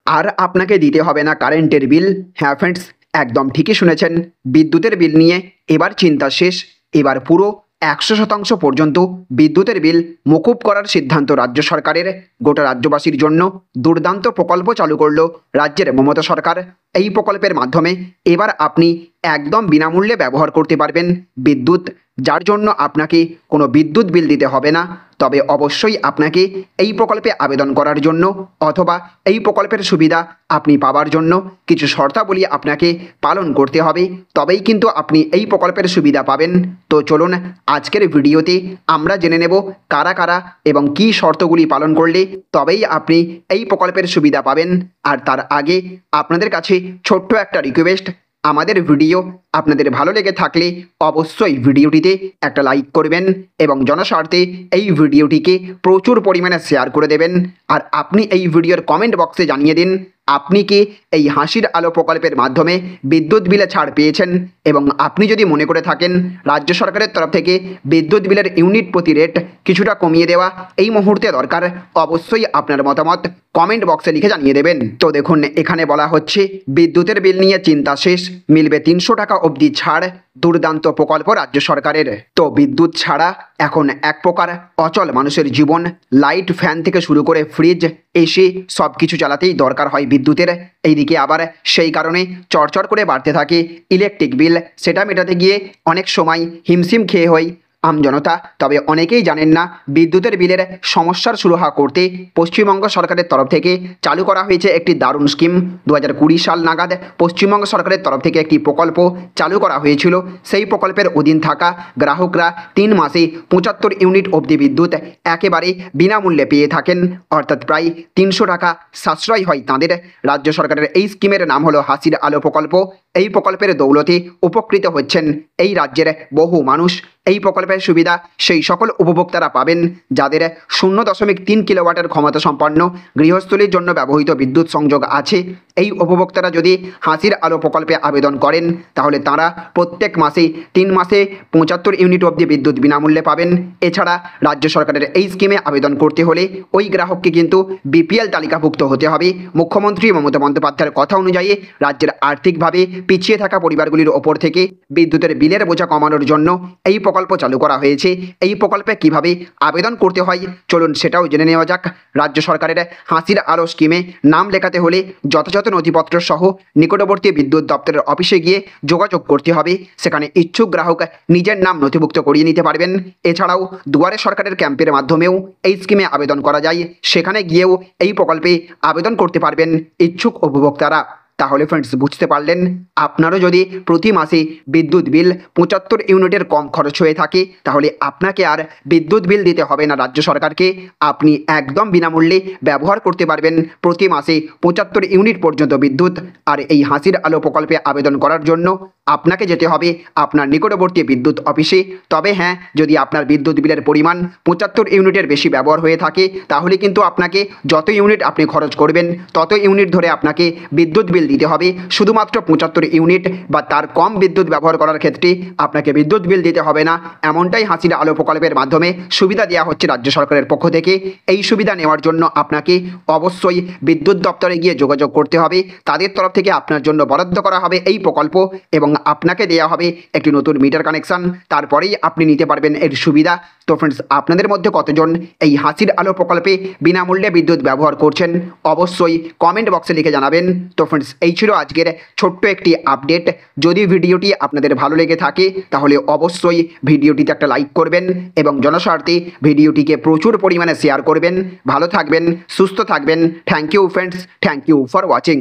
আর আপনাকে দিতে হবে না কারেন্টের বিল। হ্যাঁ ফ্রেন্ডস, একদম ঠিকই শুনেছেন। বিদ্যুতের বিল নিয়ে এবার চিন্তা শেষ। এবার পুরো 100% পর্যন্ত বিদ্যুতের বিল মকুব করার সিদ্ধান্ত রাজ্য সরকারের। গোটা রাজ্যবাসীর জন্য দুর্দান্ত প্রকল্প চালু করলো রাজ্যের মমতা সরকার। এই প্রকল্পের মাধ্যমে এবার আপনি একদম বিনামূল্যে ব্যবহার করতে পারবেন বিদ্যুৎ, যার জন্য আপনাকে কোনো বিদ্যুৎ বিল দিতে হবে না। তবে অবশ্যই আপনাকে এই প্রকল্পে আবেদন করার জন্য অথবা এই প্রকল্পের সুবিধা আপনি পাওয়ার জন্য কিছু শর্তাবলী আপনাকে পালন করতে হবে, তবেই কিন্তু আপনি এই প্রকল্পের সুবিধা পাবেন। তো চলুন আজকের ভিডিওতে আমরা জেনে নেব কারা কারা এবং কী শর্তগুলি পালন করলে তবেই আপনি এই প্রকল্পের সুবিধা পাবেন। আর তার আগে আপনাদের কাছে ছোট্ট একটা রিকোয়েস্ট, আমাদের ভিডিও আপনাদের ভালো লেগে থাকলে অবশ্যই ভিডিওটিতে একটা লাইক করবেন এবং জনস্বার্থে এই ভিডিওটিকে প্রচুর পরিমাণে শেয়ার করে দেবেন। আর আপনি এই ভিডিওর কমেন্ট বক্সে জানিয়ে দিন আপনি কি এই হাসির আলো প্রকল্পের মাধ্যমে বিদ্যুৎ বিলে ছাড় পেয়েছেন, এবং আপনি যদি মনে করে থাকেন রাজ্য সরকারের তরফ থেকে বিদ্যুৎ বিলের ইউনিট প্রতি রেট কিছুটা কমিয়ে দেওয়া এই মুহূর্তে দরকার, অবশ্যই আপনার মতামত কমেন্ট বক্সে লিখে জানিয়ে দেবেন। তো দেখুন, এখানে বলা হচ্ছে বিদ্যুতের বিল নিয়ে চিন্তা শেষ, মিলবে 300 টাকা অবধি ছাড়, দুর্দান্ত প্রকল্প রাজ্য সরকারের। তো বিদ্যুৎ ছাড়া এখন এক প্রকার অচল মানুষের জীবন। লাইট, ফ্যান থেকে শুরু করে ফ্রিজ, এসি সব কিছু চালাতেই দরকার হয় বিদ্যুতের। এইদিকে আবার সেই কারণে চড়চড় করে বাড়তে থাকে ইলেকট্রিক বিল। সেটা মেটাতে গিয়ে অনেক সময় হিমশিম খেয়ে হয় আমজনতা। তবে অনেকেই জানেন না বিদ্যুতের বিলের সমস্যার সুরাহা করতে পশ্চিমবঙ্গ সরকারের তরফ থেকে চালু করা হয়েছে একটি দারুণ স্কিম। 2020 সাল নাগাদ পশ্চিমবঙ্গ সরকারের তরফ থেকে একটি প্রকল্প চালু করা হয়েছিল। সেই প্রকল্পের অধীন থাকা গ্রাহকরা 3 মাসে 75 ইউনিট অবধি বিদ্যুৎ একেবারে বিনামূল্যে পেয়ে থাকেন, অর্থাৎ প্রায় 300 টাকা সাশ্রয় হয় তাঁদের। রাজ্য সরকারের এই স্কিমের নাম হলো হাসির আলো প্রকল্প। এই প্রকল্পের দৌলতে উপকৃত হচ্ছেন এই রাজ্যের বহু মানুষ। এই প্রকল্পের সুবিধা সেই সকল উপভোক্তারা পাবেন যাদের 0.3 কিলোওয়াটের ক্ষমতা সম্পন্ন গৃহস্থলীর জন্য ব্যবহৃত বিদ্যুৎ সংযোগ আছে। এই উপভোক্তারা যদি হাসির আলো প্রকল্পে আবেদন করেন তাহলে তারা প্রত্যেক মাসে 3 মাসে 75 ইউনিট অবধি বিদ্যুৎ বিনামূল্যে পাবেন। এছাড়া রাজ্য সরকারের এই স্কিমে আবেদন করতে হলে ওই গ্রাহককে কিন্তু বিপিএল তালিকাভুক্ত হতে হবে। মুখ্যমন্ত্রী মমতা বন্দ্যোপাধ্যায়ের কথা অনুযায়ী রাজ্যের আর্থিকভাবে পিছিয়ে থাকা পরিবারগুলির ওপর থেকে বিদ্যুতের বিলের বোঝা কমানোর জন্য এই প্রকল্প চালু করা হয়েছে। এই প্রকল্পে কিভাবে আবেদন করতে হয় চলুন সেটাও জেনে নেওয়া যাক। রাজ্য সরকারের হাসির আলো স্কিমে নাম লেখাতে হলে যথাযথ নথিপত্র সহ নিকটবর্তী বিদ্যুৎ দপ্তরের অফিসে গিয়ে যোগাযোগ করতে হবে। সেখানে ইচ্ছুক গ্রাহক নিজের নাম নথিভুক্ত করিয়ে নিতে পারবেন। এছাড়াও দুয়ারে সরকারের ক্যাম্পের মাধ্যমেও এই স্কিমে আবেদন করা যায়। সেখানে গিয়েও এই প্রকল্পে আবেদন করতে পারবেন ইচ্ছুক উপভোক্তারা। তাহলে ফ্রেন্ডস, বুঝতে পারলেন, আপনারও যদি প্রতি মাসে বিদ্যুৎ বিল 75 ইউনিটের কম খরচ হয়ে থাকে তাহলে আপনাকে আর বিদ্যুৎ বিল দিতে হবে না রাজ্য সরকারকে। আপনি একদম বিনামূল্যে ব্যবহার করতে পারবেন প্রতি মাসে 75 ইউনিট পর্যন্ত বিদ্যুৎ। আর এই হাসির আলো প্রকল্পে আবেদন করার জন্য আপনাকে যেতে হবে আপনার নিকটবর্তী বিদ্যুৎ অফিসে। তবে হ্যাঁ, যদি আপনার বিদ্যুৎ বিলের পরিমাণ 75 ইউনিটের বেশি ব্যবহার হয়ে থাকে তাহলে কিন্তু আপনাকে যত ইউনিট আপনি খরচ করবেন তত ইউনিট ধরে আপনাকে বিদ্যুৎ বিল দিতে হবে। শুধুমাত্র 75 ইউনিট বা তার কম বিদ্যুৎ ব্যবহার করার ক্ষেত্রে আপনাকে বিদ্যুৎ বিল দিতে হবে না, এমনটাই হাসির আলো প্রকল্পের মাধ্যমে সুবিধা দেওয়া হচ্ছে রাজ্য সরকারের পক্ষ থেকে। এই সুবিধা নেওয়ার জন্য আপনাকে অবশ্যই বিদ্যুৎ দপ্তরে গিয়ে যোগাযোগ করতে হবে। তাদের তরফ থেকে আপনার জন্য বরাদ্দ করা হবে এই প্রকল্প এবং আপনাকে দেওয়া হবে একটি নতুন মিটার কানেকশন। তারপরেই আপনি নিতে পারবেন এর সুবিধা। তো ফ্রেন্ডস, আপনাদের মধ্যে কতজন এই হাসির আলো প্রকল্পে বিনামূল্যে বিদ্যুৎ ব্যবহার করছেন অবশ্যই কমেন্ট বক্সে লিখে জানাবেন। তো ফ্রেন্ডস, এই ছিল আজকের ছোট্ট একটি আপডেট। যদি ভিডিওটি আপনাদের ভালো লেগে থাকে তাহলে অবশ্যই ভিডিওটিতে একটা লাইক করবেন এবং জনস্বার্থে ভিডিওটিকে প্রচুর পরিমাণে শেয়ার করবেন। ভালো থাকবেন, সুস্থ থাকবেন। Thank you friends, thank you for watching.